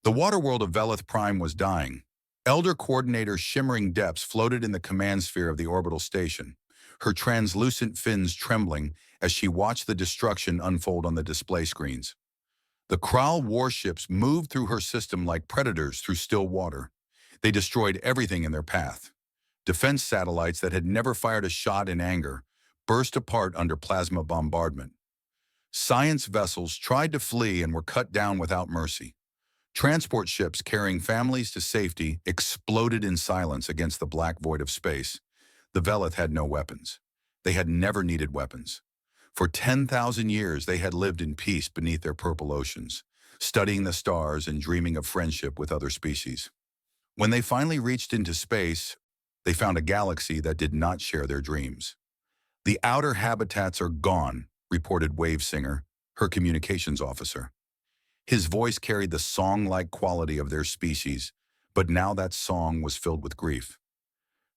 The water world of Velith Prime was dying. Elder Coordinator Shimmering Depths floated in the command sphere of the orbital station, her translucent fins trembling as she watched the destruction unfold on the display screens. The Kral warships moved through her system like predators through still water. They destroyed everything in their path. Defense satellites that had never fired a shot in anger burst apart under plasma bombardment. Science vessels tried to flee and were cut down without mercy. Transport ships carrying families to safety exploded in silence against the black void of space. The Velith had no weapons. They had never needed weapons. For 10,000 years, they had lived in peace beneath their purple oceans, studying the stars and dreaming of friendship with other species. When they finally reached into space, they found a galaxy that did not share their dreams. "The outer habitats are gone," reported Wave Singer, her communications officer. His voice carried the song-like quality of their species, but now that song was filled with grief.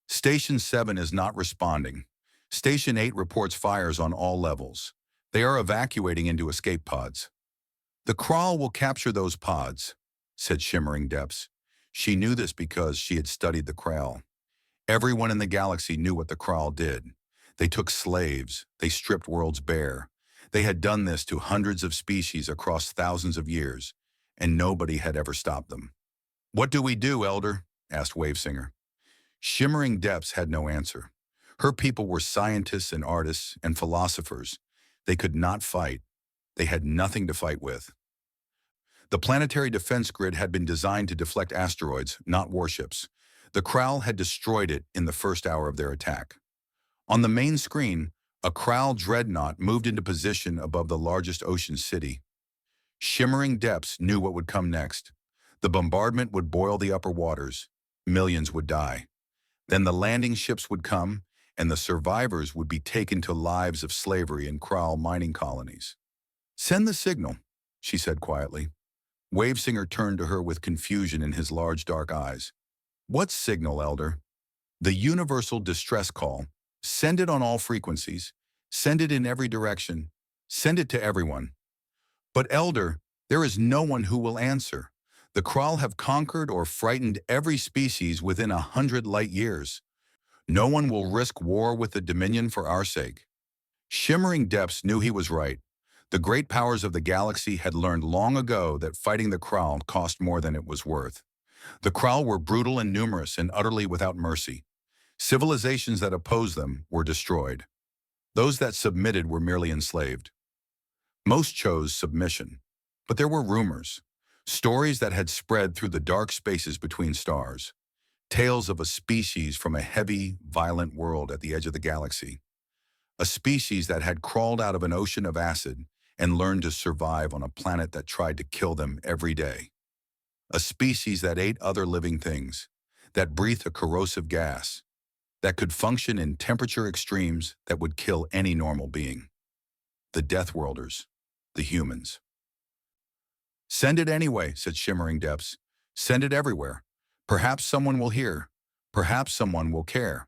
"Station 7 is not responding. Station 8 reports fires on all levels. They are evacuating into escape pods." "The Kral will capture those pods," said Shimmering Depths. She knew this because she had studied the Kral. Everyone in the galaxy knew what the Kral did. They took slaves. They stripped worlds bare. They had done this to hundreds of species across thousands of years, and nobody had ever stopped them. "What do we do, Elder?" asked Wavesinger. Shimmering Depths had no answer. Her people were scientists and artists and philosophers. They could not fight. They had nothing to fight with. The planetary defense grid had been designed to deflect asteroids, not warships. The Kral had destroyed it in the first hour of their attack. On the main screen, a Kral dreadnought moved into position above the largest ocean city. Shimmering Depths knew what would come next. The bombardment would boil the upper waters. Millions would die. Then the landing ships would come, and the survivors would be taken to lives of slavery in Kral mining colonies. "Send the signal," she said quietly. Wavesinger turned to her with confusion in his large dark eyes. "What signal, Elder?" "The universal distress call. Send it on all frequencies. Send it in every direction. Send it to everyone." "But Elder, there is no one who will answer. The Kral have conquered or frightened every species within 100 light years. No one will risk war with the Dominion for our sake." Shimmering Depths knew he was right. The great powers of the galaxy had learned long ago that fighting the Kral cost more than it was worth. The Kral were brutal and numerous and utterly without mercy. Civilizations that opposed them were destroyed. Those that submitted were merely enslaved. Most chose submission. But there were rumors, stories that had spread through the dark spaces between stars, tales of a species from a heavy, violent world at the edge of the galaxy, a species that had crawled out of an ocean of acid and learned to survive on a planet that tried to kill them every day, a species that ate other living things, that breathed a corrosive gas, that could function in temperature extremes that would kill any normal being. The Deathworlders, the humans. "Send it anyway," said Shimmering Depths. "Send it everywhere. Perhaps someone will hear. Perhaps someone will care."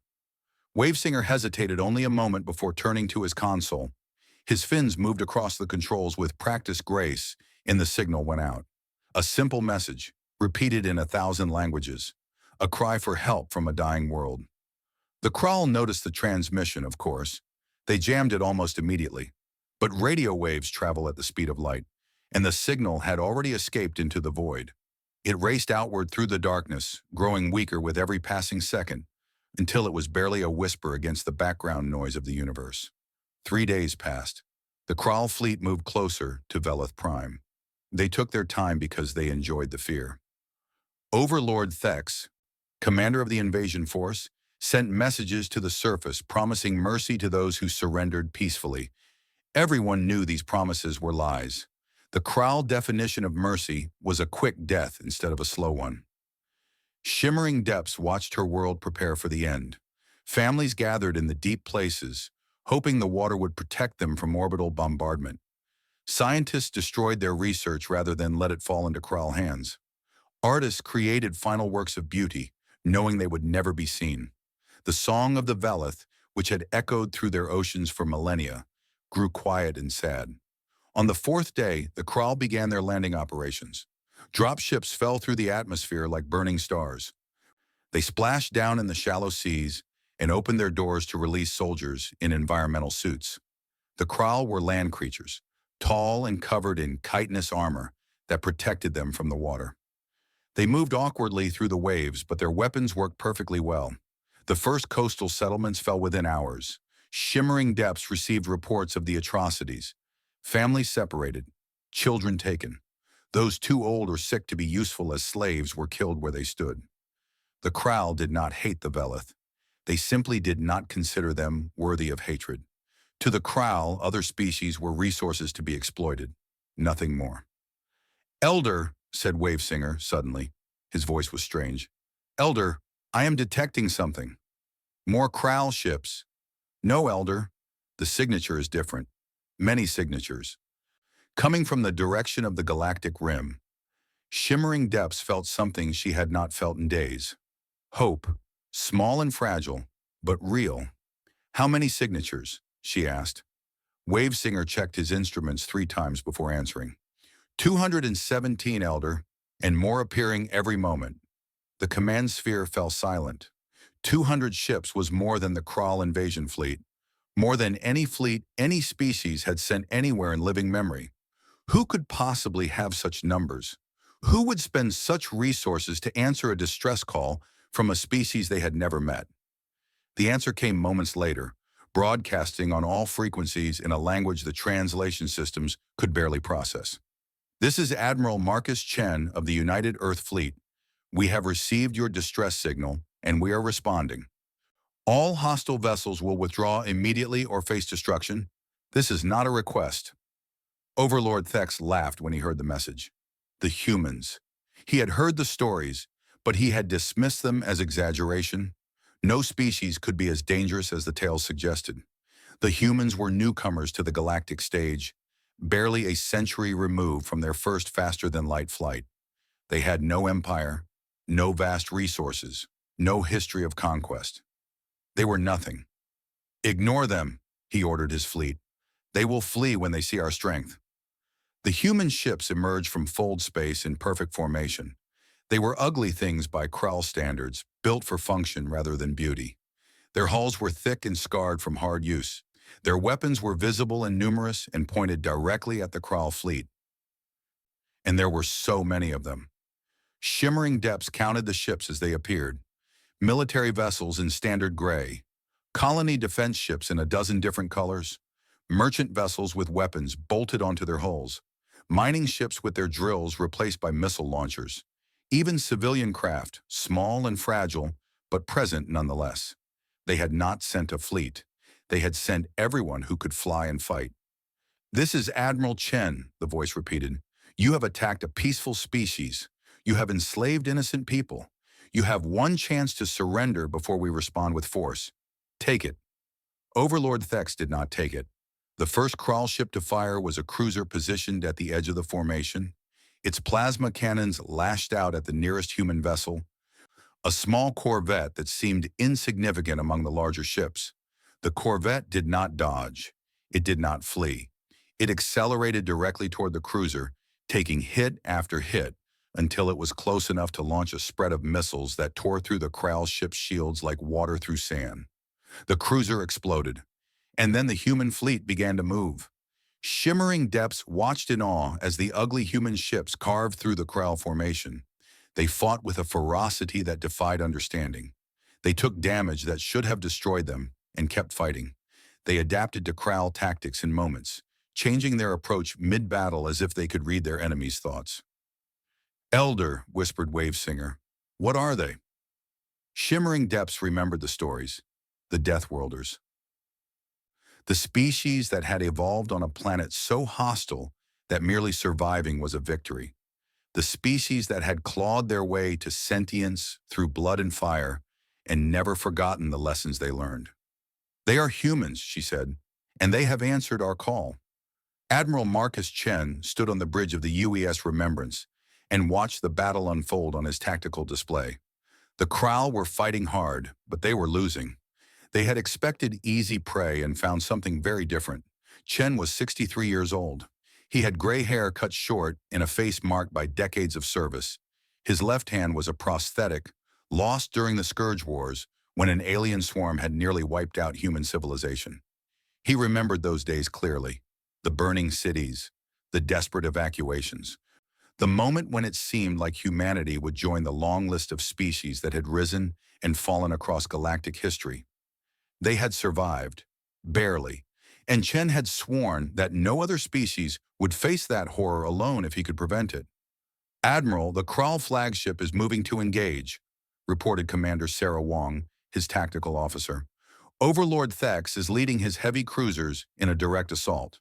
Wavesinger hesitated only a moment before turning to his console. His fins moved across the controls with practiced grace, and the signal went out. A simple message, repeated in 1,000 languages. A cry for help from a dying world. The Kral noticed the transmission, of course. They jammed it almost immediately. But radio waves travel at the speed of light, and the signal had already escaped into the void. It raced outward through the darkness, growing weaker with every passing second, until it was barely a whisper against the background noise of the universe. 3 days passed. The Kral fleet moved closer to Velith Prime. They took their time because they enjoyed the fear. Overlord Thex, commander of the invasion force, sent messages to the surface promising mercy to those who surrendered peacefully. Everyone knew these promises were lies. The Kral definition of mercy was a quick death instead of a slow one. Shimmering Depths watched her world prepare for the end. Families gathered in the deep places, hoping the water would protect them from orbital bombardment. Scientists destroyed their research rather than let it fall into Kral hands. Artists created final works of beauty, knowing they would never be seen. The song of the Velith, which had echoed through their oceans for millennia, grew quiet and sad. On the 4th day, the Kral began their landing operations. Dropships fell through the atmosphere like burning stars. They splashed down in the shallow seas and opened their doors to release soldiers in environmental suits. The Kral were land creatures, tall and covered in chitinous armor that protected them from the water. They moved awkwardly through the waves, but their weapons worked perfectly well. The first coastal settlements fell within hours. Shimmering depths received reports of the atrocities. Families separated, children taken. Those too old or sick to be useful as slaves were killed where they stood. The Kral did not hate the Velith. They simply did not consider them worthy of hatred. To the Kral, other species were resources to be exploited, nothing more. "Elder," said Wavesinger suddenly. His voice was strange. "Elder, I am detecting something." "More Kral ships." "No, Elder. The signature is different. Many signatures. Coming from the direction of the galactic rim." Shimmering Depths felt something she had not felt in days. Hope, small and fragile, but real. "How many signatures?" she asked. Wavesinger checked his instruments 3 times before answering. 217, Elder, and more appearing every moment." The command sphere fell silent. 200 ships was more than the Kral invasion fleet, more than any fleet any species had sent anywhere in living memory. Who could possibly have such numbers? Who would spend such resources to answer a distress call from a species they had never met? The answer came moments later, broadcasting on all frequencies in a language the translation systems could barely process. "This is Admiral Marcus Chen of the United Earth Fleet. We have received your distress signal, and we are responding. All hostile vessels will withdraw immediately or face destruction. This is not a request." Overlord Thex laughed when he heard the message. The humans. He had heard the stories, but he had dismissed them as exaggeration. No species could be as dangerous as the tales suggested. The humans were newcomers to the galactic stage, barely a century removed from their first faster-than-light flight. They had no empire, no vast resources, no history of conquest. They were nothing. "Ignore them," he ordered his fleet. "They will flee when they see our strength." The human ships emerged from fold space in perfect formation. They were ugly things by Kral standards, built for function rather than beauty. Their hulls were thick and scarred from hard use. Their weapons were visible and numerous and pointed directly at the Kral fleet. And there were so many of them. Shimmering Depths counted the ships as they appeared. Military vessels in standard gray, colony defense ships in a dozen different colors, merchant vessels with weapons bolted onto their hulls, mining ships with their drills replaced by missile launchers, even civilian craft, small and fragile, but present nonetheless. They had not sent a fleet. They had sent everyone who could fly and fight. "This is Admiral Chen," the voice repeated. "You have attacked a peaceful species. You have enslaved innocent people. You have one chance to surrender before we respond with force. Take it." Overlord Thex did not take it. The first Kral ship to fire was a cruiser positioned at the edge of the formation. Its plasma cannons lashed out at the nearest human vessel, a small corvette that seemed insignificant among the larger ships. The corvette did not dodge. It did not flee. It accelerated directly toward the cruiser, taking hit after hit until it was close enough to launch a spread of missiles that tore through the Kral ship's shields like water through sand. The cruiser exploded, and then the human fleet began to move. Shimmering Depths watched in awe as the ugly human ships carved through the Kral formation. They fought with a ferocity that defied understanding. They took damage that should have destroyed them and kept fighting. They adapted to Kral tactics in moments, changing their approach mid-battle as if they could read their enemies' thoughts. "Elder," whispered Wavesinger. "What are they?" Shimmering Depths remembered the stories. The Deathworlders. The species that had evolved on a planet so hostile that merely surviving was a victory. The species that had clawed their way to sentience through blood and fire and never forgotten the lessons they learned. "They are humans," she said, "and they have answered our call." Admiral Marcus Chen stood on the bridge of the UES Remembrance and watched the battle unfold on his tactical display. The Kral were fighting hard, but they were losing. They had expected easy prey and found something very different. Chen was 63 years old. He had gray hair cut short and a face marked by decades of service. His left hand was a prosthetic, lost during the Scourge Wars when an alien swarm had nearly wiped out human civilization. He remembered those days clearly. The burning cities, the desperate evacuations, the moment when it seemed like humanity would join the long list of species that had risen and fallen across galactic history. They had survived, barely, and Chen had sworn that no other species would face that horror alone if he could prevent it. "Admiral, the Kral flagship is moving to engage," reported Commander Sarah Wong, his tactical officer. "Overlord Thex is leading his heavy cruisers in a direct assault."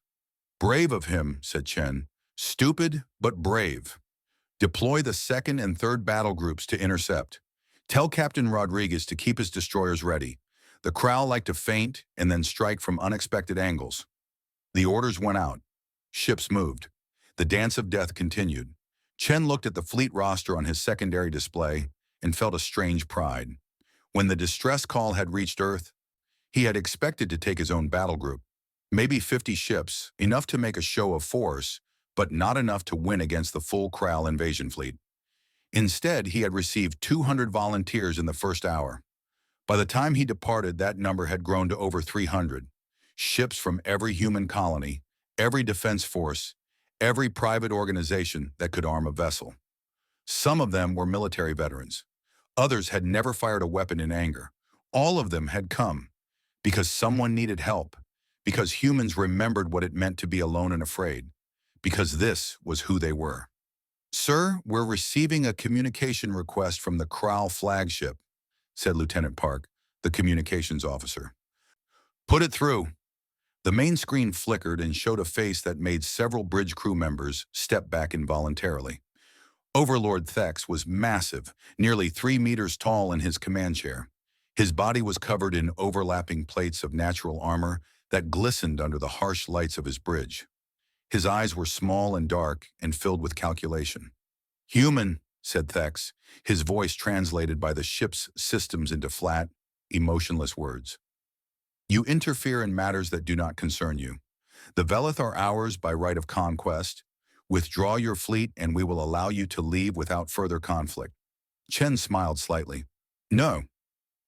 "Brave of him," said Chen. "Stupid, but brave. Deploy the second and third battle groups to intercept. Tell Captain Rodriguez to keep his destroyers ready. The Kral like to feint and then strike from unexpected angles." The orders went out. Ships moved. The dance of death continued. Chen looked at the fleet roster on his secondary display and felt a strange pride. When the distress call had reached Earth, he had expected to take his own battle group. Maybe 50 ships, enough to make a show of force, but not enough to win against the full Kral invasion fleet. Instead, he had received 200 volunteers in the first hour. By the time he departed, that number had grown to over 300. Ships from every human colony, every defense force, every private organization that could arm a vessel. Some of them were military veterans. Others had never fired a weapon in anger. All of them had come because someone needed help, because humans remembered what it meant to be alone and afraid, because this was who they were. "Sir, we're receiving a communication request from the Kral flagship," said Lieutenant Park, the communications officer. "Put it through." The main screen flickered and showed a face that made several bridge crew members step back involuntarily. Overlord Thex was massive, nearly 3 meters tall in his command chair. His body was covered in overlapping plates of natural armor that glistened under the harsh lights of his bridge. His eyes were small and dark and filled with calculation. "Human," said Thex, his voice translated by the ship's systems into flat, emotionless words. "You interfere in matters that do not concern you. The Velith are ours by right of conquest. Withdraw your fleet and we will allow you to leave without further conflict." Chen smiled slightly. "No,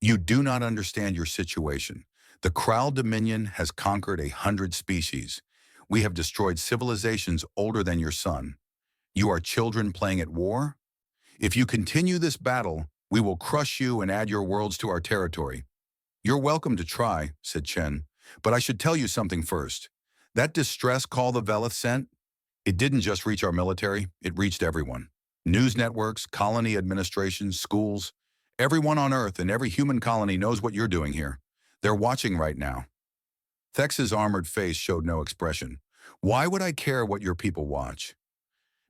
you do not understand your situation. The Kral Dominion has conquered 100 species. We have destroyed civilizations older than your sun. You are children playing at war? If you continue this battle, we will crush you and add your worlds to our territory." "You're welcome to try," said Chen, "but I should tell you something first. That distress call the Velith sent, it didn't just reach our military, it reached everyone. News networks, colony administrations, schools, everyone on Earth and every human colony knows what you're doing here. They're watching right now." Thex's armored face showed no expression. "Why would I care what your people watch?"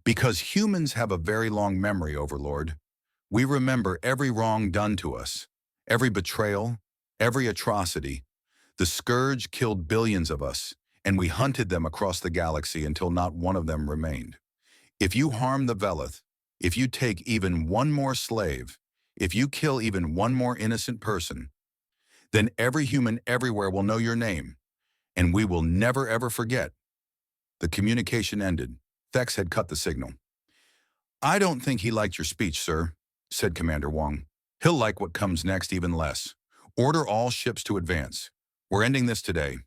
"Because humans have a very long memory, Overlord. We remember every wrong done to us, every betrayal, every atrocity. The Scourge killed billions of us, and we hunted them across the galaxy until not one of them remained. If you harm the Velith, if you take even one more slave, if you kill even one more innocent person, then every human everywhere will know your name, and we will never ever forget." The communication ended. Thex had cut the signal. "I don't think he liked your speech, sir," said Commander Wong. "He'll like what comes next even less. Order all ships to advance. We're ending this today."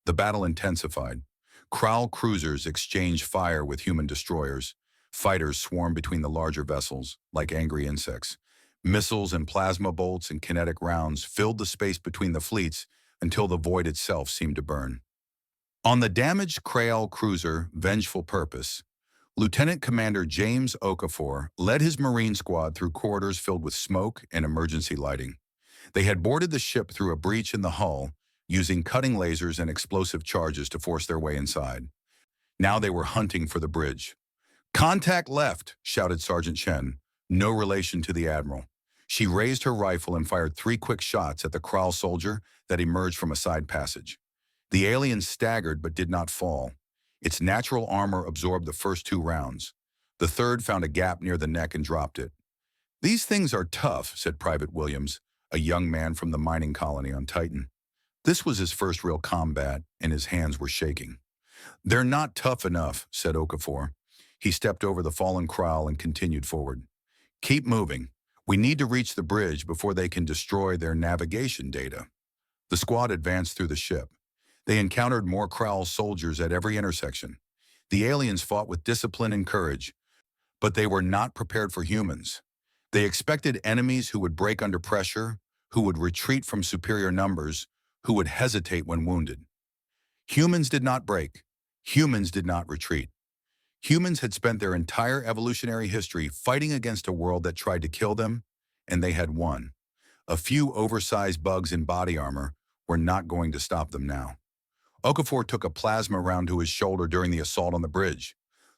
The battle intensified. Kral cruisers exchanged fire with human destroyers. Fighters swarmed between the larger vessels, like angry insects. Missiles and plasma bolts and kinetic rounds filled the space between the fleets until the void itself seemed to burn. On the damaged Kral cruiser Vengeful Purpose, Lieutenant Commander James Okafor led his Marine squad through corridors filled with smoke and emergency lighting. They had boarded the ship through a breach in the hull, using cutting lasers and explosive charges to force their way inside. Now they were hunting for the bridge. "Contact left," shouted Sergeant Chen, no relation to the Admiral. She raised her rifle and fired 3 quick shots at the Kral soldier that emerged from a side passage. The alien staggered but did not fall. Its natural armor absorbed the first 2 rounds. The third found a gap near the neck and dropped it. "These things are tough," said Private Williams, a young man from the mining colony on Titan. This was his first real combat, and his hands were shaking. "They're not tough enough," said Okafor. He stepped over the fallen Krall and continued forward. "Keep moving. We need to reach the bridge before they can destroy their navigation data." The squad advanced through the ship. They encountered more Krall soldiers at every intersection. The aliens fought with discipline and courage, but they were not prepared for humans. They expected enemies who would break under pressure, who would retreat from superior numbers, who would hesitate when wounded. Humans did not break. Humans did not retreat. Humans had spent their entire evolutionary history fighting against a world that tried to kill them, and they had won. A few oversized bugs in body armor were not going to stop them now. Okafor took a plasma round to his shoulder during the assault on the bridge.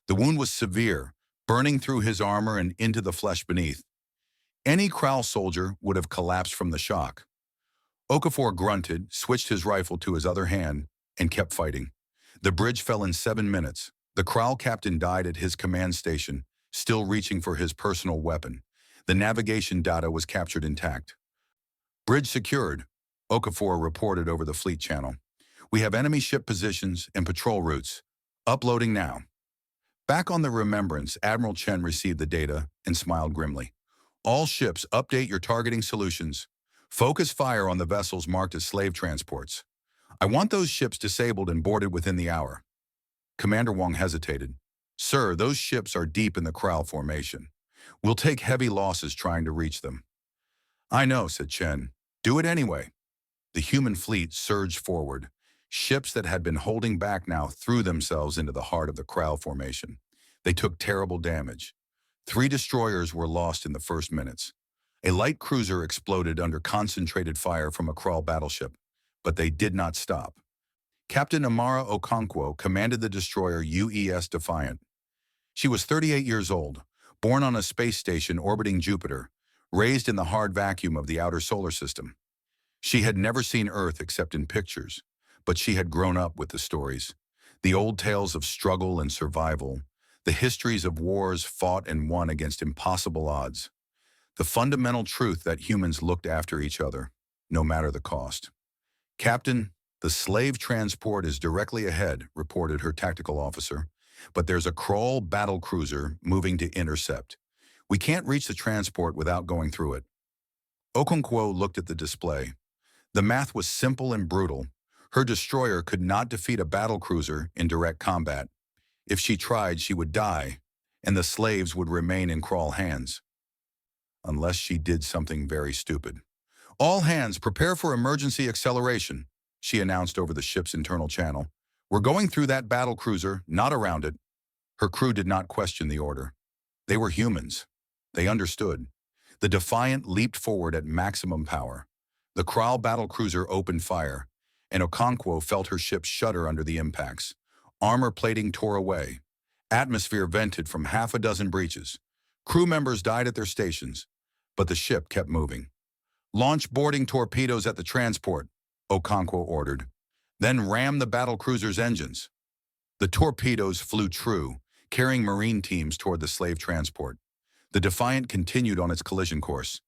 The wound was severe, burning through his armor and into the flesh beneath. Any Krall soldier would have collapsed from the shock. Okafor grunted, switched his rifle to his other hand, and kept fighting. The bridge fell in 7 minutes. The Krall captain died at his command station, still reaching for his personal weapon. The navigation data was captured intact. "Bridge secured," Okafor reported over the fleet channel. "We have enemy ship positions and patrol routes. Uploading now." Back on the Remembrance, Admiral Chen received the data and smiled grimly. "All ships, update your targeting solutions. Focus fire on the vessels marked as slave transports. I want those ships disabled and boarded within the hour." Commander Wong hesitated. "Sir, those ships are deep in the Krall formation. We'll take heavy losses trying to reach them." "I know," said Chen. "Do it anyway." The human fleet surged forward. Ships that had been holding back now threw themselves into the heart of the Krall formation. They took terrible damage. 3 destroyers were lost in the first minutes. A light cruiser exploded under concentrated fire from a Krall battleship, but they did not stop. Captain Amara Okonkwo commanded the destroyer UES Defiant. She was 38 years old, born on a space station orbiting Jupiter, raised in the hard vacuum of the outer solar system. She had never seen Earth except in pictures, but she had grown up with the stories. The old tales of struggle and survival, the histories of wars fought and won against impossible odds. The fundamental truth that humans looked after each other, no matter the cost. "Captain, the slave transport is directly ahead," reported her tactical officer, "but there's a Krall battle cruiser moving to intercept. We can't reach the transport without going through it." Okonkwo looked at the display. The math was simple and brutal. Her destroyer could not defeat a battle cruiser in direct combat. If she tried, she would die, and the slaves would remain in Krall hands. Unless she did something very stupid. "All hands, prepare for emergency acceleration," she announced over the ship's internal channel. "We're going through that battle cruiser, not around it." Her crew did not question the order. They were humans. They understood. The Defiant leaped forward at maximum power. The Krall battle cruiser opened fire, and Okonkwo felt her ship shudder under the impacts. Armor plating tore away. Atmosphere vented from half a dozen breaches. Crew members died at their stations, but the ship kept moving. "Launch boarding torpedoes at the transport," Okonkwo ordered. "Then ram the battle cruiser's engines." The torpedoes flew true, carrying Marine teams toward the slave transport. The Defiant continued on its collision course.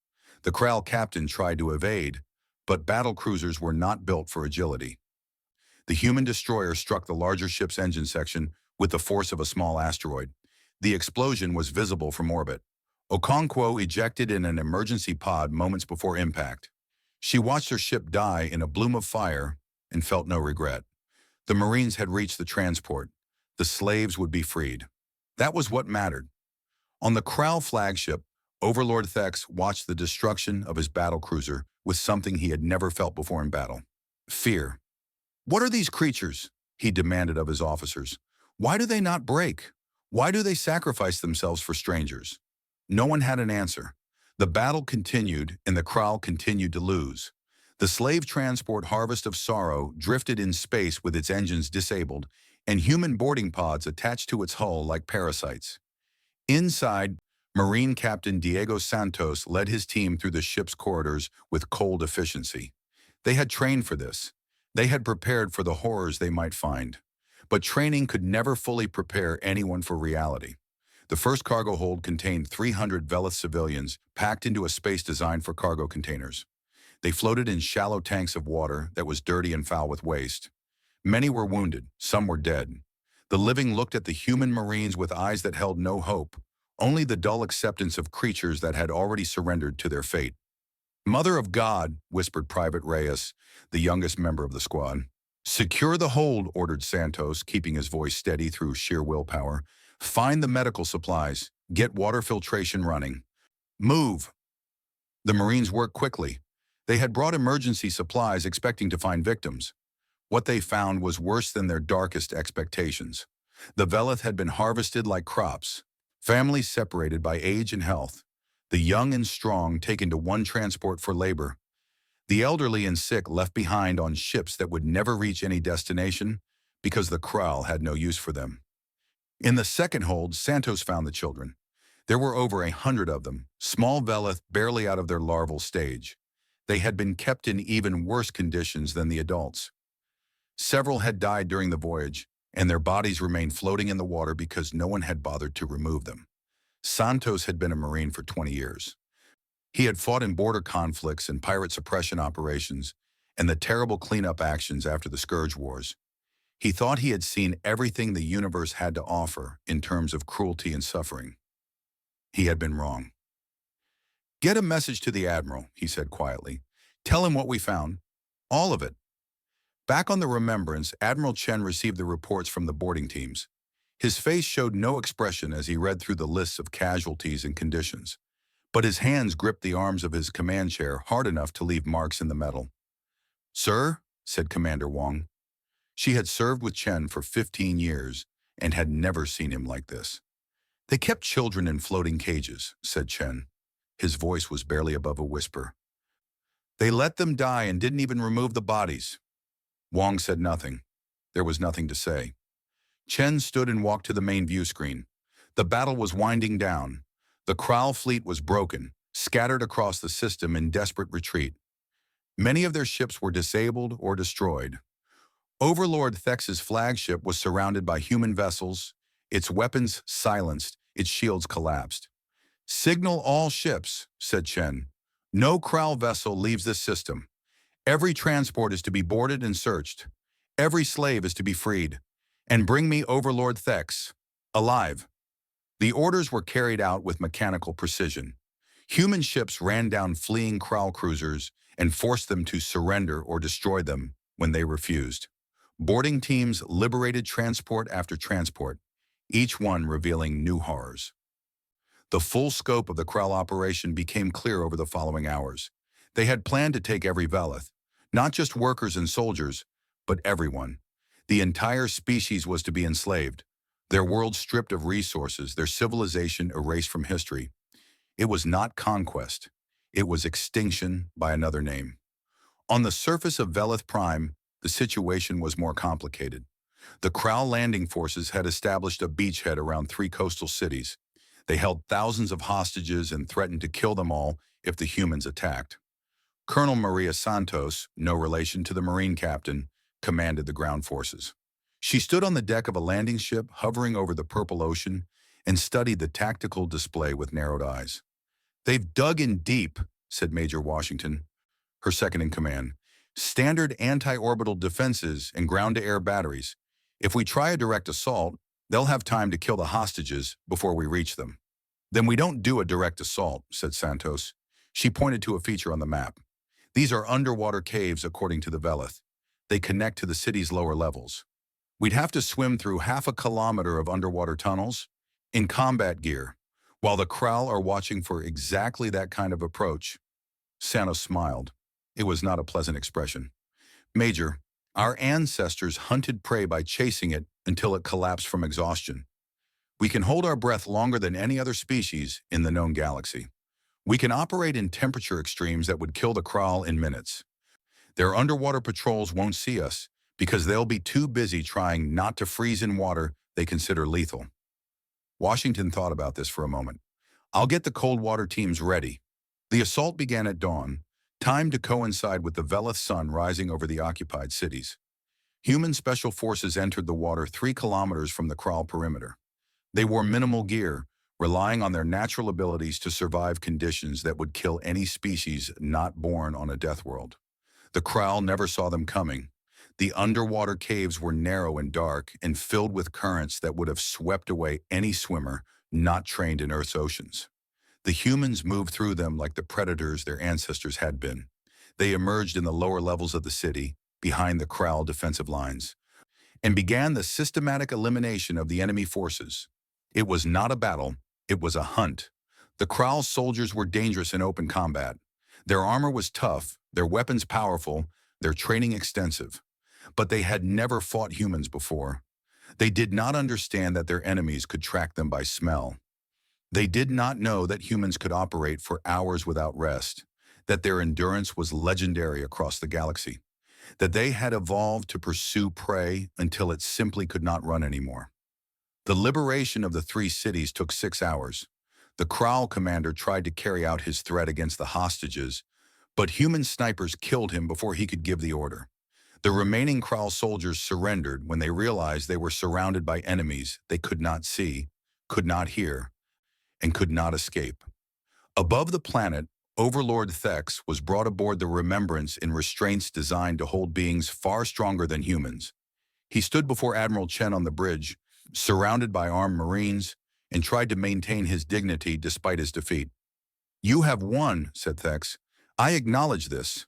The Krall captain tried to evade, but battle cruisers were not built for agility. The human destroyer struck the larger ship's engine section with the force of a small asteroid. The explosion was visible from orbit. Okonkwo ejected in an emergency pod moments before impact. She watched her ship die in a bloom of fire and felt no regret. The Marines had reached the transport. The slaves would be freed. That was what mattered. On the Krall flagship, Overlord Thex watched the destruction of his battlecruiser with something he had never felt before in battle: fear. "What are these creatures?" he demanded of his officers. "Why do they not break? Why do they sacrifice themselves for strangers?" No one had an answer. The battle continued, and the Krall continued to lose. The slave transport Harvest of Sorrow drifted in space with its engines disabled and human boarding pods attached to its hull like parasites. Inside, Marine Captain Diego Santos led his team through the ship's corridors with cold efficiency. They had trained for this. They had prepared for the horrors they might find. But training could never fully prepare anyone for reality. The first cargo hold contained 300 Velith civilians packed into a space designed for cargo containers. They floated in shallow tanks of water that was dirty and foul with waste. Many were wounded, some were dead. The living looked at the human Marines with eyes that held no hope, only the dull acceptance of creatures that had already surrendered to their fate. "Mother of God," whispered Private Reyes, the youngest member of the squad. "Secure the hold," ordered Santos, keeping his voice steady through sheer willpower. "Find the medical supplies. Get water filtration running. Move." The Marines worked quickly. They had brought emergency supplies expecting to find victims. What they found was worse than their darkest expectations. The Veleth had been harvested like crops, families separated by age and health, the young and strong taken to one transport for labor, the elderly and sick left behind on ships that would never reach any destination because the Kraal had no use for them. In the second hold, Santos found the children. There were over 100 of them, small Veleth barely out of their larval stage. They had been kept in even worse conditions than the adults. Several had died during the voyage, and their bodies remained floating in the water because no one had bothered to remove them. Santos had been a Marine for 20 years. He had fought in border conflicts and pirate suppression operations and the terrible cleanup actions after the Scourge Wars. He thought he had seen everything the universe had to offer in terms of cruelty and suffering. He had been wrong. "Get a message to the Admiral," he said quietly. "Tell him what we found. All of it." Back on the Remembrance, Admiral Chen received the reports from the boarding teams. His face showed no expression as he read through the lists of casualties and conditions, but his hands gripped the arms of his command chair hard enough to leave marks in the metal. "Sir," said Commander Wong. She had served with Chen for 15 years and had never seen him like this. "They kept children in floating cages," said Chen. His voice was barely above a whisper. "They let them die and didn't even remove the bodies." Wong said nothing. There was nothing to say. Chen stood and walked to the main view screen. The battle was winding down. The Kraal fleet was broken, scattered across the system in desperate retreat. Many of their ships were disabled or destroyed. Overlord Thex's flagship was surrounded by human vessels, its weapons silenced, its shields collapsed. "Signal all ships," said Chen. "No Kraal vessel leaves this system. Every transport is to be boarded and searched. Every slave is to be freed. And bring me Overlord Thex, alive." The orders were carried out with mechanical precision. Human ships ran down fleeing Kraal cruisers and forced them to surrender or destroy them when they refused. Boarding teams liberated transport after transport, each one revealing new horrors. The full scope of the Kraal operation became clear over the following hours. They had planned to take every Veleth, not just workers and soldiers, but everyone. The entire species was to be enslaved, their world stripped of resources, their civilization erased from history. It was not conquest. It was extinction by another name. On the surface of Veleth Prime, the situation was more complicated. The Kraal landing forces had established a beachhead around 3 coastal cities. They held thousands of hostages and threatened to kill them all if the humans attacked. Colonel Maria Santos, no relation to the Marine captain, commanded the ground forces. She stood on the deck of a landing ship hovering over the purple ocean and studied the tactical display with narrowed eyes. "They've dug in deep," said Major Washington, her second in command. "Standard anti-orbital defenses and ground-to-air batteries. If we try a direct assault, they'll have time to kill the hostages before we reach them." "Then we don't do a direct assault," said Santos. She pointed to a feature on the map. "These are underwater caves according to the Veleth. They connect to the city's lower levels. We'd have to swim through half a kilometer of underwater tunnels in combat gear, while the Kraal are watching for exactly that kind of approach." Santos smiled. It was not a pleasant expression. "Major, our ancestors hunted prey by chasing it until it collapsed from exhaustion. We can hold our breath longer than any other species in the known galaxy. We can operate in temperature extremes that would kill the Kraal in minutes. Their underwater patrols won't see us because they'll be too busy trying not to freeze in water they consider lethal." Washington thought about this for a moment. "I'll get the cold water teams ready." The assault began at dawn, timed to coincide with the Veleth sun rising over the occupied cities. Human special forces entered the water 3 kilometers from the Kraal perimeter. They wore minimal gear, relying on their natural abilities to survive conditions that would kill any species not born on a death world. The Kraal never saw them coming. The underwater caves were narrow and dark and filled with currents that would have swept away any swimmer not trained in Earth's oceans. The humans moved through them like the predators their ancestors had been. They emerged in the lower levels of the city, behind the Kraul defensive lines, and began the systematic elimination of the enemy forces. It was not a battle, it was a hunt. The Kraul soldiers were dangerous in open combat. Their armor was tough, their weapons powerful, their training extensive. But they had never fought humans before. They did not understand that their enemies could track them by smell. They did not know that humans could operate for hours without rest, that their endurance was legendary across the galaxy, that they had evolved to pursue prey until it simply could not run anymore. The liberation of the three cities took 6 hours. The Kraul commander tried to carry out his threat against the hostages, but human snipers killed him before he could give the order. The remaining Kraul soldiers surrendered when they realized they were surrounded by enemies they could not see, could not hear, and could not escape. Above the planet, Overlord Thex was brought aboard the Remembrance in restraints designed to hold beings far stronger than humans. He stood before Admiral Chen on the bridge, surrounded by armed Marines, and tried to maintain his dignity despite his defeat. "You have won," said Thex. "I acknowledge this.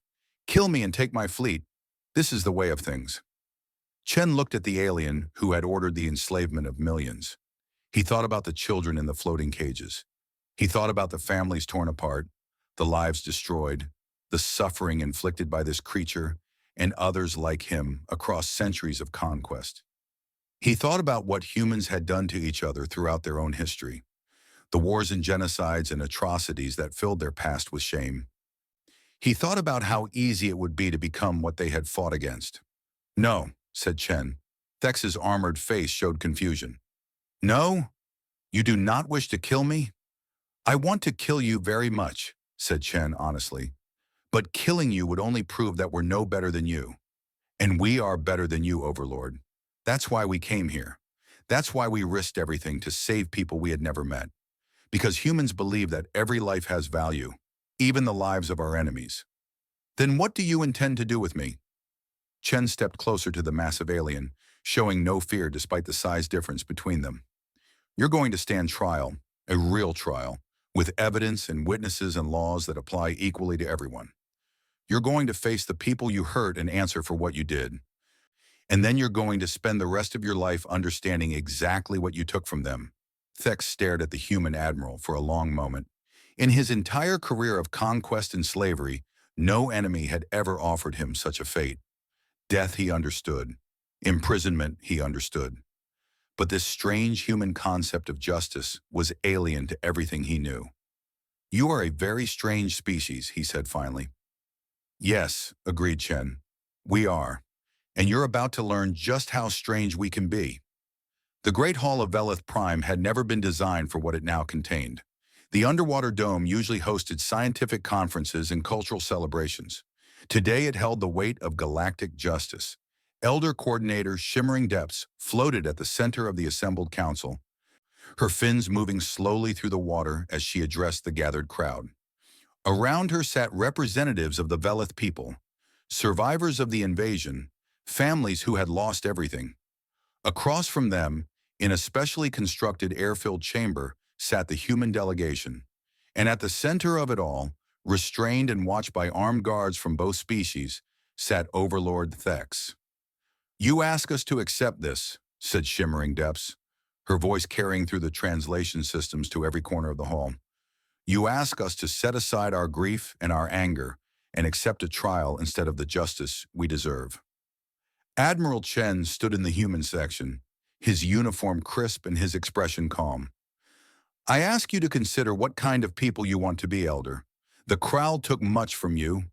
Kill me and take my fleet. This is the way of things." Chen looked at the alien who had ordered the enslavement of millions. He thought about the children in the floating cages. He thought about the families torn apart, the lives destroyed, the suffering inflicted by this creature and others like him across centuries of conquest. He thought about what humans had done to each other throughout their own history, the wars and genocides and atrocities that filled their past with shame. He thought about how easy it would be to become what they had fought against. "No," said Chen. Thex's armored face showed confusion. "No? You do not wish to kill me?" "I want to kill you very much," said Chen honestly. "But killing you would only prove that we're no better than you. And we are better than you, Overlord. That's why we came here. That's why we risked everything to save people we had never met. Because humans believe that every life has value, even the lives of our enemies." "Then what do you intend to do with me?" Chen stepped closer to the massive alien, showing no fear despite the size difference between them. "You're going to stand trial, a real trial, with evidence and witnesses and laws that apply equally to everyone. You're going to face the people you hurt and answer for what you did. And then you're going to spend the rest of your life understanding exactly what you took from them." Thex stared at the human admiral for a long moment. In his entire career of conquest and slavery, no enemy had ever offered him such a fate. Death he understood. Imprisonment he understood. But this strange human concept of justice was alien to everything he knew. "You are a very strange species," he said finally. "Yes," agreed Chen. "We are. And you're about to learn just how strange we can be." The Great Hall of Velith Prime had never been designed for what it now contained. The underwater dome usually hosted scientific conferences and cultural celebrations. Today it held the weight of galactic justice. Elder Coordinator Shimmering Depths floated at the center of the assembled council, her fins moving slowly through the water as she addressed the gathered crowd. Around her sat representatives of the Velith people, survivors of the invasion, families who had lost everything. Across from them, in a specially constructed air-filled chamber, sat the human delegation. And at the center of it all, restrained and watched by armed guards from both species, sat Overlord Thex. "You ask us to accept this," said Shimmering Depths, her voice carrying through the translation systems to every corner of the hall. "You ask us to set aside our grief and our anger and accept a trial instead of the justice we deserve." Admiral Chen stood in the human section, his uniform crisp and his expression calm. "I ask you to consider what kind of people you want to be, Elder. The Kraul took much from you.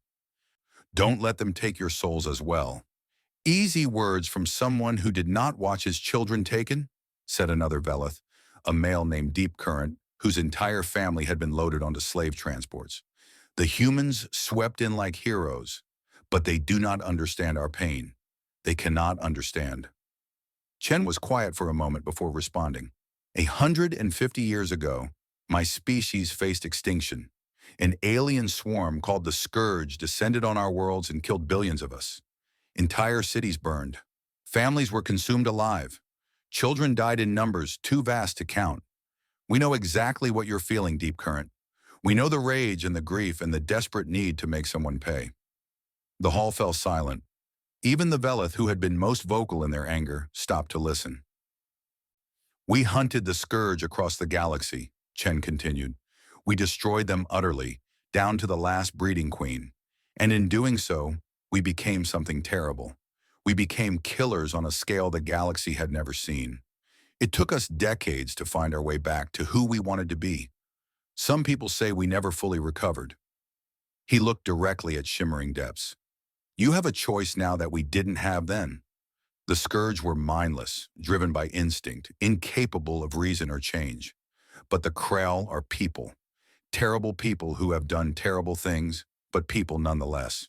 Don't let them take your souls as well." "Easy words from someone who did not watch his children taken," said another Velith, a male named Deep Current, whose entire family had been loaded onto slave transports. "The humans swept in like heroes, but they do not understand our pain. They cannot understand." Chen was quiet for a moment before responding. 150 years ago, my species faced extinction. An alien swarm called the Scourge descended on our worlds and killed billions of us. Entire cities burned. Families were consumed alive. Children died in numbers too vast to count. We know exactly what you're feeling, Deep Current. We know the rage and the grief and the desperate need to make someone pay. The hall fell silent. Even the Veleth, who had been most vocal in their anger, stopped to listen. We hunted the scourge across the galaxy, Chen continued. We destroyed them utterly, down to the last breeding queen. And in doing so, we became something terrible. We became killers on a scale the galaxy had never seen. It took us decades to find our way back to who we wanted to be. Some people say we never fully recovered. He looked directly at Shimmering Depths. You have a choice now that we didn't have then. The Scourge were mindless, driven by instinct, incapable of reason or change. But the Krell are people. Terrible people who have done terrible things, but people nonetheless.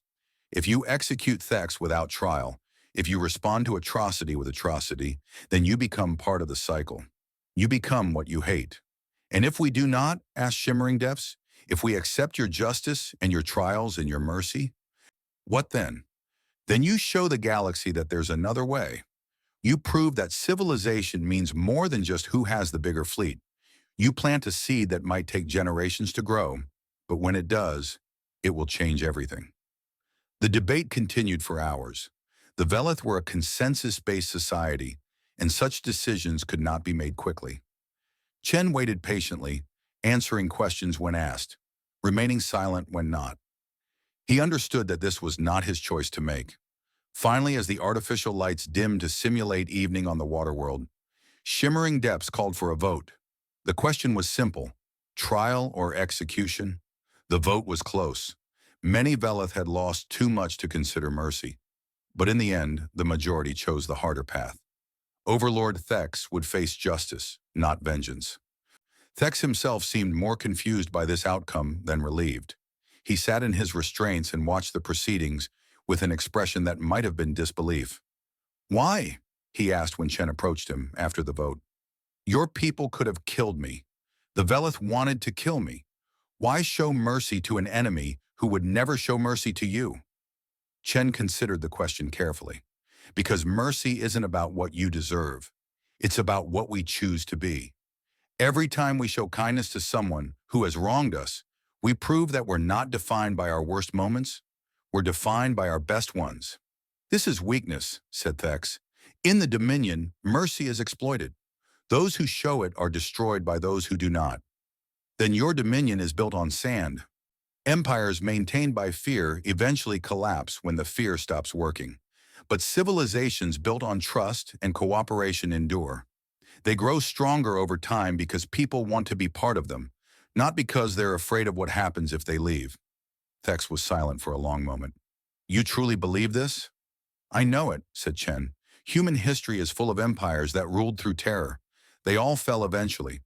If you execute Thex without trial, if you respond to atrocity with atrocity, then you become part of the cycle. You become what you hate. And if we do not, asked Shimmering Depths, if we accept your justice and your trials and your mercy, what then? Then you show the galaxy that there's another way. You prove that civilization means more than just who has the bigger fleet. You plant a seed that might take generations to grow, but when it does, it will change everything. The debate continued for hours. The Veleth were a consensus-based society, and such decisions could not be made quickly. Chen waited patiently, answering questions when asked, remaining silent when not. He understood that this was not his choice to make. Finally, as the artificial lights dimmed to simulate evening on the Waterworld, Shimmering Depths called for a vote. The question was simple: trial or execution? The vote was close. Many Veleth had lost too much to consider mercy. But in the end, the majority chose the harder path. Overlord Thex would face justice, not vengeance. Thex himself seemed more confused by this outcome than relieved. He sat in his restraints and watched the proceedings with an expression that might have been disbelief. Why? He asked when Chen approached him after the vote. Your people could have killed me. The Veleth wanted to kill me. Why show mercy to an enemy who would never show mercy to you? Chen considered the question carefully. Because mercy isn't about what you deserve. It's about what we choose to be. Every time we show kindness to someone who has wronged us, we prove that we're not defined by our worst moments. We're defined by our best ones. This is weakness, said Thex. In the Dominion, mercy is exploited. Those who show it are destroyed by those who do not. Then your Dominion is built on sand. Empires maintained by fear eventually collapse when the fear stops working. But civilizations built on trust and cooperation endure. They grow stronger over time because people want to be part of them, not because they're afraid of what happens if they leave. Thex was silent for a long moment. You truly believe this? I know it, said Chen. Human history is full of empires that ruled through terror. They all fell eventually.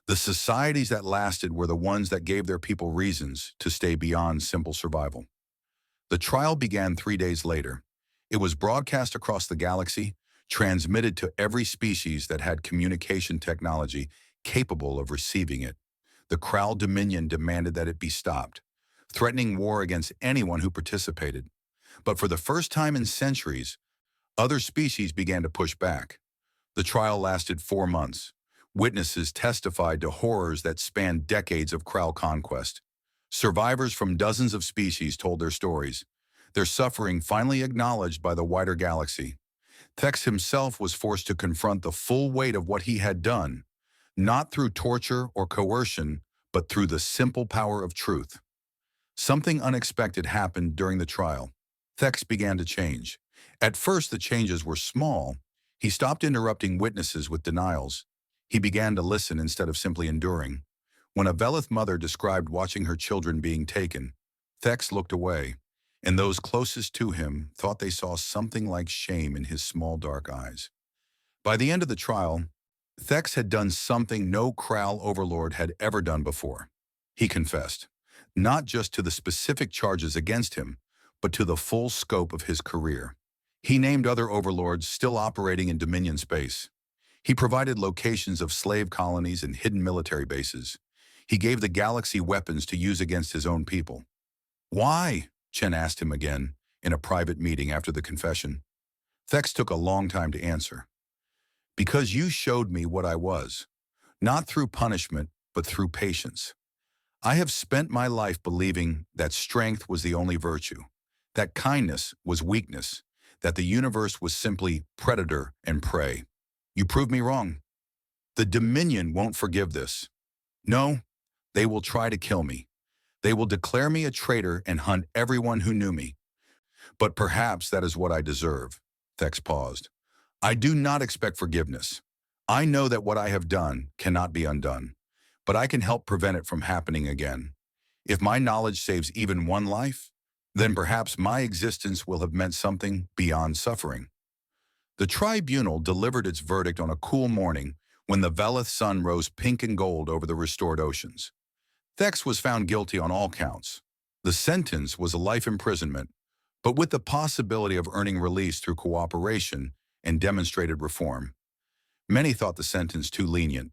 The societies that lasted were the ones that gave their people reasons to stay beyond simple survival. The trial began 3 days later. It was broadcast across the galaxy, transmitted to every species that had communication technology capable of receiving it. The Krall Dominion demanded that it be stopped, threatening war against anyone who participated. But for the first time in centuries, other species began to push back. The trial lasted 4 months. Witnesses testified to horrors that spanned decades of Krall conquest. Survivors from dozens of species told their stories, their suffering finally acknowledged by the wider galaxy. Thex himself was forced to confront the full weight of what he had done, not through torture or coercion, but through the simple power of truth. Something unexpected happened during the trial. Thex began to change. At first, the changes were small. He stopped interrupting witnesses with denials. He began to listen instead of simply enduring. When a Veleth mother described watching her children being taken, Thex looked away, and those closest to him thought they saw something like shame in his small dark eyes. By the end of the trial, Thex had done something no Krall overlord had ever done before. He confessed, not just to the specific charges against him, but to the full scope of his career. He named other overlords still operating in Dominion space. He provided locations of slave colonies and hidden military bases. He gave the galaxy weapons to use against his own people. Why? Chen asked him again, in a private meeting after the confession. Thex took a long time to answer. Because you showed me what I was, not through punishment, but through patience. I have spent my life believing that strength was the only virtue, that kindness was weakness, that the universe was simply predator and prey. You proved me wrong. The Dominion won't forgive this. No, they will try to kill me. They will declare me a traitor and hunt everyone who knew me. But perhaps that is what I deserve. Thex paused. I do not expect forgiveness. I know that what I have done cannot be undone, but I can help prevent it from happening again. If my knowledge saves even one life, then perhaps my existence will have meant something beyond suffering. The tribunal delivered its verdict on a cool morning when the Velith sun rose pink and gold over the restored oceans. Thex was found guilty on all counts. The sentence was a life imprisonment, but with the possibility of earning release through cooperation and demonstrated reform. Many thought the sentence too lenient.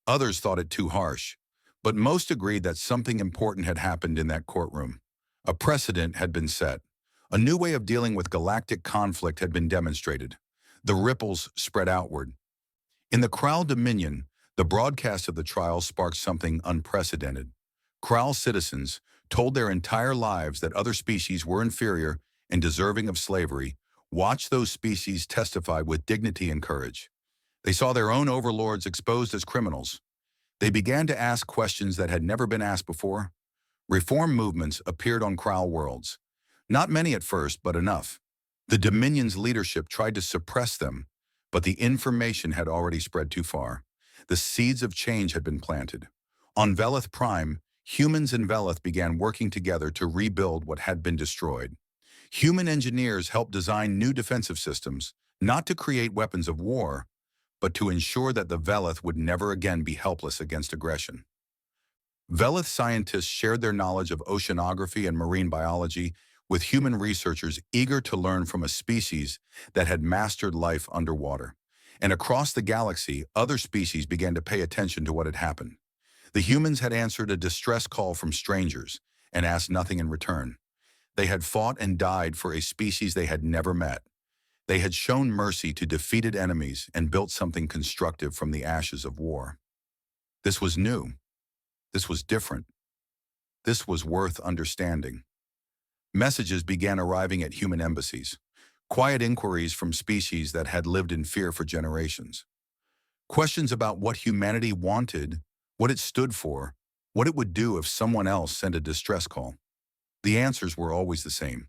Others thought it too harsh, but most agreed that something important had happened in that courtroom. A precedent had been set. A new way of dealing with galactic conflict had been demonstrated. The ripples spread outward. In the Kral Dominion, the broadcast of the trial sparked something unprecedented. Kral citizens told their entire lives that other species were inferior and deserving of slavery, watched those species testify with dignity and courage. They saw their own overlords exposed as criminals. They began to ask questions that had never been asked before. Reform movements appeared on Kral worlds. Not many at first, but enough. The Dominion's leadership tried to suppress them, but the information had already spread too far. The seeds of change had been planted. On Velith Prime, humans and Velith began working together to rebuild what had been destroyed. Human engineers helped design new defensive systems, not to create weapons of war, but to ensure that the Velith would never again be helpless against aggression. Velith scientists shared their knowledge of oceanography and marine biology with human researchers eager to learn from a species that had mastered life underwater. And across the galaxy, other species began to pay attention to what had happened. The humans had answered a distress call from strangers and asked nothing in return. They had fought and died for a species they had never met. They had shown mercy to defeated enemies and built something constructive from the ashes of war. This was new. This was different. This was worth understanding. Messages began arriving at human embassies, quiet inquiries from species that had lived in fear for generations. Questions about what humanity wanted, what it stood for, what it would do if someone else sent a distress call. The answers were always the same.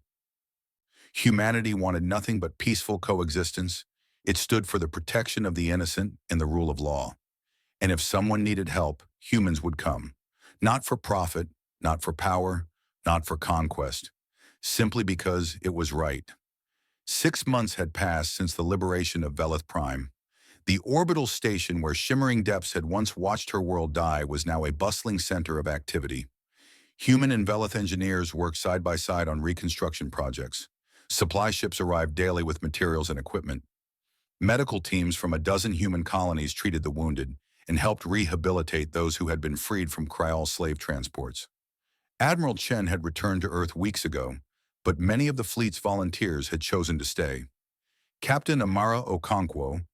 Humanity wanted nothing but peaceful coexistence. It stood for the protection of the innocent and the rule of law. And if someone needed help, humans would come. Not for profit, not for power, not for conquest. Simply because it was right. 6 months had passed since the liberation of Velith Prime. The orbital station where shimmering depths had once watched her world die was now a bustling center of activity. Human and Velith engineers worked side by side on reconstruction projects. Supply ships arrived daily with materials and equipment. Medical teams from a dozen human colonies treated the wounded and helped rehabilitate those who had been freed from Kral slave transports. Admiral Chen had returned to Earth weeks ago, but many of the fleet's volunteers had chosen to stay. Captain Amara Okonkwo,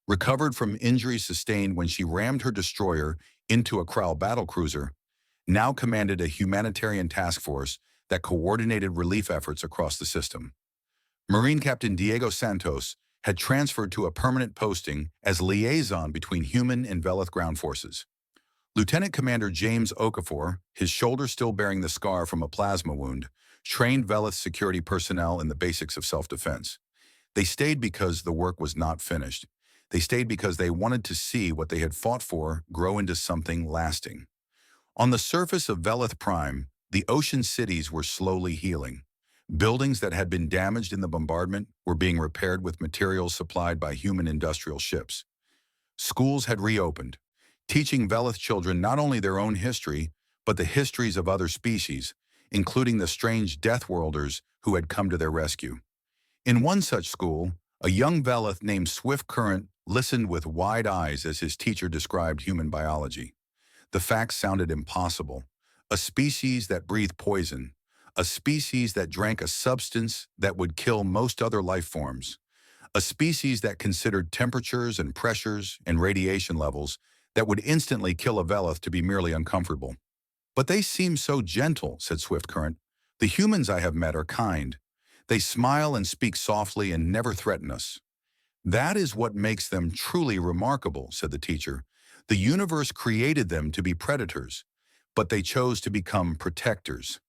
recovered from injuries sustained when she rammed her destroyer into a Kral battlecruiser, now commanded a humanitarian task force that coordinated relief efforts across the system. Marine Captain Diego Santos had transferred to a permanent posting as liaison between human and Velith ground forces. Lieutenant Commander James Okafor, his shoulder still bearing the scar from a plasma wound, trained Velith security personnel in the basics of self-defense. They stayed because the work was not finished. They stayed because they wanted to see what they had fought for grow into something lasting. On the surface of Velith Prime, the ocean cities were slowly healing. Buildings that had been damaged in the bombardment were being repaired with materials supplied by human industrial ships. Schools had reopened, teaching Velith children not only their own history, but the histories of other species, including the strange Deathworlders who had come to their rescue. In one such school, a young Velith named Swift Current listened with wide eyes as his teacher described human biology. The facts sounded impossible. A species that breathed poison, a species that drank a substance that would kill most other life forms, a species that considered temperatures and pressures and radiation levels that would instantly kill a Velith to be merely uncomfortable. But they seem so gentle, said Swiftcurrent. The humans I have met are kind. They smile and speak softly and never threaten us. That is what makes them truly remarkable, said the teacher. The universe created them to be predators, but they chose to become protectors.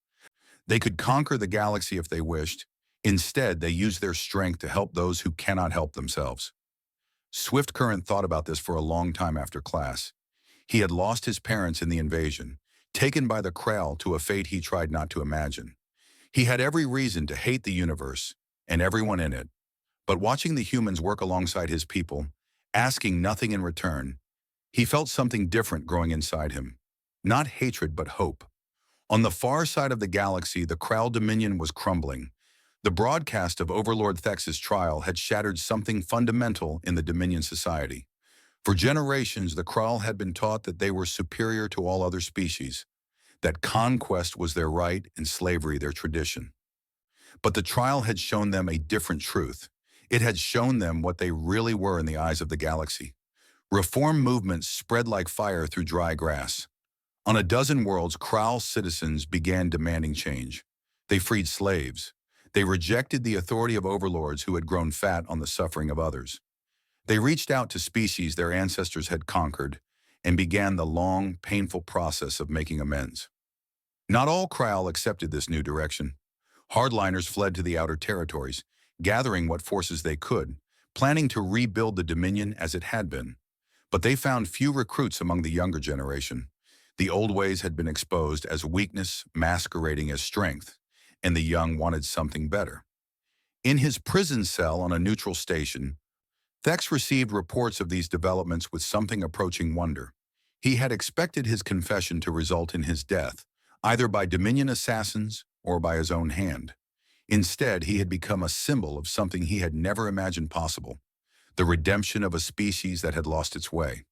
They could conquer the galaxy if they wished. Instead, they used their strength to help those who cannot help themselves. Swiftcurrent thought about this for a long time after class. He had lost his parents in the invasion, taken by the Krell to a fate he tried not to imagine. He had every reason to hate the universe and everyone in it, but watching the humans work alongside his people, asking nothing in return, he felt something different growing inside him. Not hatred, but hope. On the far side of the galaxy, the Krell Dominion was crumbling. The broadcast of Overlord Thex's trial had shattered something fundamental in the Dominion society. For generations, the Krell had been taught that they were superior to all other species, that conquest was their right and slavery their tradition. But the trial had shown them a different truth. It had shown them what they really were in the eyes of the galaxy. Reform movements spread like fire through dry grass. On a dozen worlds, Krell citizens began demanding change. They freed slaves. They rejected the authority of overlords who had grown fat on the suffering of others. They reached out to species their ancestors had conquered and began the long, painful process of making amends. Not all Krell accepted this new direction. Hardliners fled to the outer territories, gathering what forces they could, planning to rebuild the Dominion as it had been. But they found few recruits among the younger generation. The old ways had been exposed as weakness masquerading as strength, and the young wanted something better. In his prison cell on a neutral station, Thex received reports of these developments with something approaching wonder. He had expected his confession to result in his death, either by Dominion assassins or by his own hand. Instead, he had become a symbol of something he had never imagined possible, the redemption of a species that had lost its way.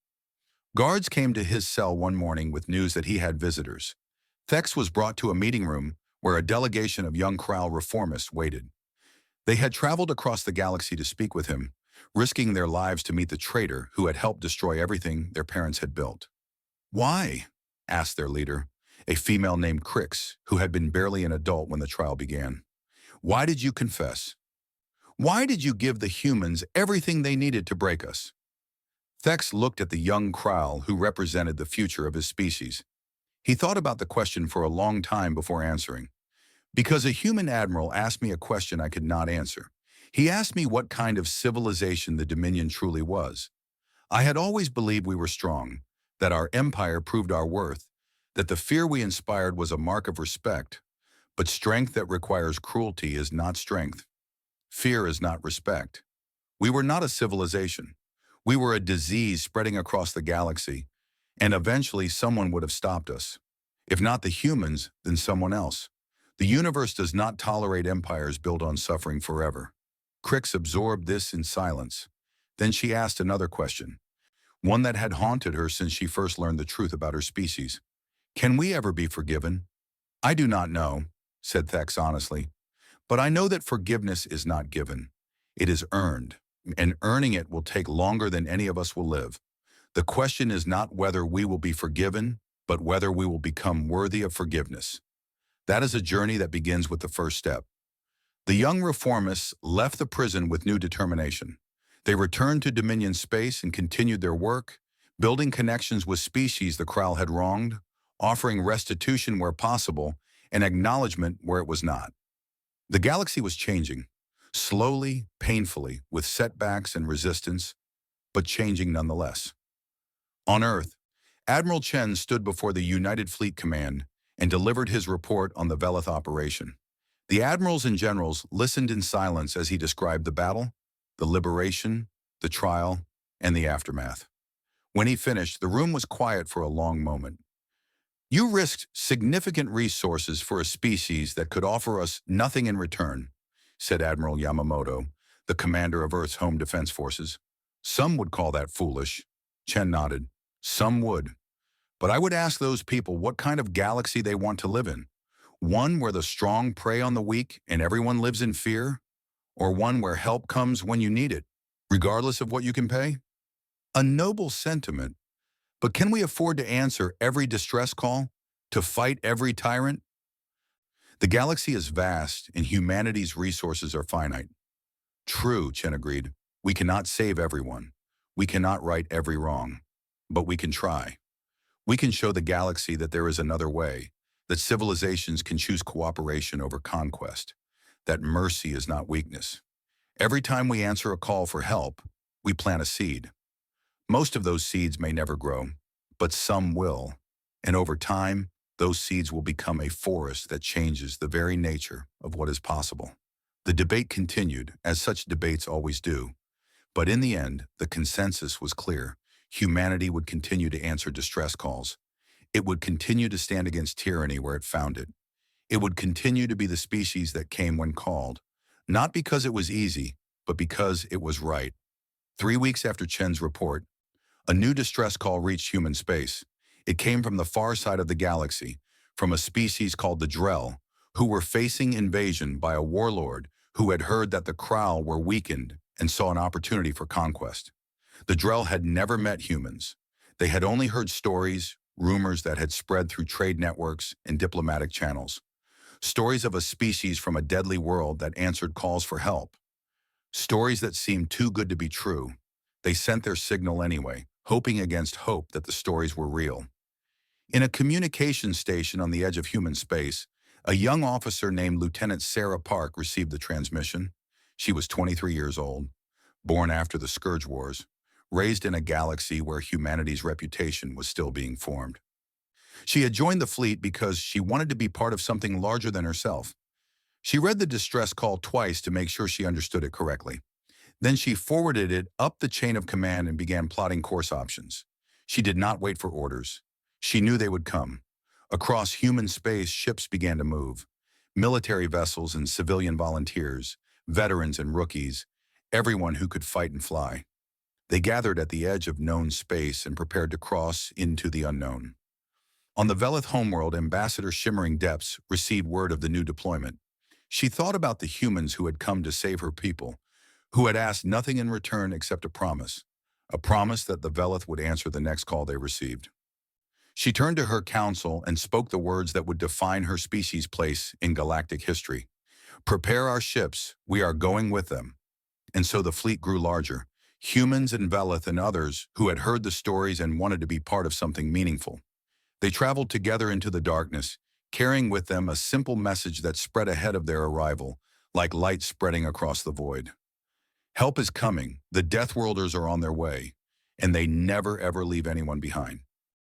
Guards came to his cell one morning with news that he had visitors. Thex was brought to a meeting room where a delegation of young Krell reformists waited. They had traveled across the galaxy to speak with him, risking their lives to meet the traitor who had helped destroy everything their parents had built. "Why?" asked their leader, a female named Crix, who had been barely an adult when the trial began. "Why did you confess? Why did you give the humans everything they needed to break us?" Thex looked at the young Krell who represented the future of his species. He thought about the question for a long time before answering. "Because a human admiral asked me a question I could not answer. He asked me what kind of civilization the Dominion truly was. I had always believed we were strong, that our empire proved our worth, that the fear we inspired was a mark of respect. But strength that requires cruelty is not strength. Fear is not respect. We were not a civilization. We were a disease spreading across the galaxy, and eventually someone would have stopped us. If not the humans, then someone else. The universe does not tolerate empires built on suffering forever." Crix absorbed this in silence. Then she asked another question, one that had haunted her since she first learned the truth about her species. "Can we ever be forgiven?" "I do not know," said Thex honestly, "but I know that forgiveness is not given. It is earned, and earning it will take longer than any of us will live. The question is not whether we will be forgiven, but whether we will become worthy of forgiveness. That is a journey that begins with the first step." The young reformists left the prison with new determination. They returned to Dominion space and continued their work, building connections with species the Krell had wronged, offering restitution where possible, and acknowledgement where it was not. The galaxy was changing, slowly, painfully, with setbacks and resistance, but changing nonetheless. On Earth, Admiral Chen stood before the United Fleet Command and delivered his report on the Velith operation. The admirals and generals listened in silence as he described the battle, the liberation, the trial, and the aftermath. When he finished, the room was quiet for a long moment. "You risked significant resources for a species that could offer us nothing in return," said Admiral Yamamoto, the commander of Earth's Home Defense Forces. "Some would call that foolish." Chen nodded. "Some would. But I would ask those people what kind of galaxy they want to live in. One where the strong prey on the weak and everyone lives in fear? Or one where help comes when you need it, regardless of what you can pay? A noble sentiment, but can we afford to answer every distress call? To fight every tyrant? The galaxy is vast and humanity's resources are finite. True, Chen agreed. We cannot save everyone. We cannot right every wrong. But we can try. We can show the galaxy that there is another way, that civilizations can choose cooperation over conquest, that mercy is not weakness. Every time we answer a call for help, we plant a seed. Most of those seeds may never grow, but some will. And over time, those seeds will become a forest that changes the very nature of what is possible. The debate continued, as such debates always do. But in the end, the consensus was clear. Humanity would continue to answer distress calls. It would continue to stand against tyranny where it found it. It would continue to be the species that came when called, not because it was easy, but because it was right. 3 weeks after Chen's report, a new distress call reached human space. It came from the far side of the galaxy, from a species called the Drell, who were facing invasion by a warlord who had heard that the Krall were weakened and saw an opportunity for conquest. The Drell had never met humans. They had only heard stories, rumors that had spread through trade networks and diplomatic channels. Stories of a species from a deadly world that answered calls for help. Stories that seemed too good to be true. They sent their signal anyway, hoping against hope that the stories were real. In a communication station on the edge of human space, a young officer named Lieutenant Sarah Park received the transmission. She was 23 years old, born after the Scourge Wars, raised in a galaxy where humanity's reputation was still being formed. She had joined the fleet because she wanted to be part of something larger than herself. She read the distress call twice to make sure she understood it correctly. Then she forwarded it up the chain of command and began plotting course options. She did not wait for orders. She knew they would come. Across human space, ships began to move. Military vessels and civilian volunteers, veterans and rookies, everyone who could fight and fly. They gathered at the edge of known space and prepared to cross into the unknown. On the Velith homeworld, Ambassador Shimmering Depths received word of the new deployment. She thought about the humans who had come to save her people, who had asked nothing in return except a promise that the Velith would answer the next call they received. She turned to her council and spoke the words that would define her species' place in galactic history. Prepare our ships, we are going with them. And so the fleet grew larger. Humans and Velith and others who had heard the stories and wanted to be part of something meaningful. They traveled together into the darkness, carrying with them a simple message that spread ahead of their arrival, like light spreading across the void. Help is coming, the Deathworlders are on their way, and they never ever leave anyone behind.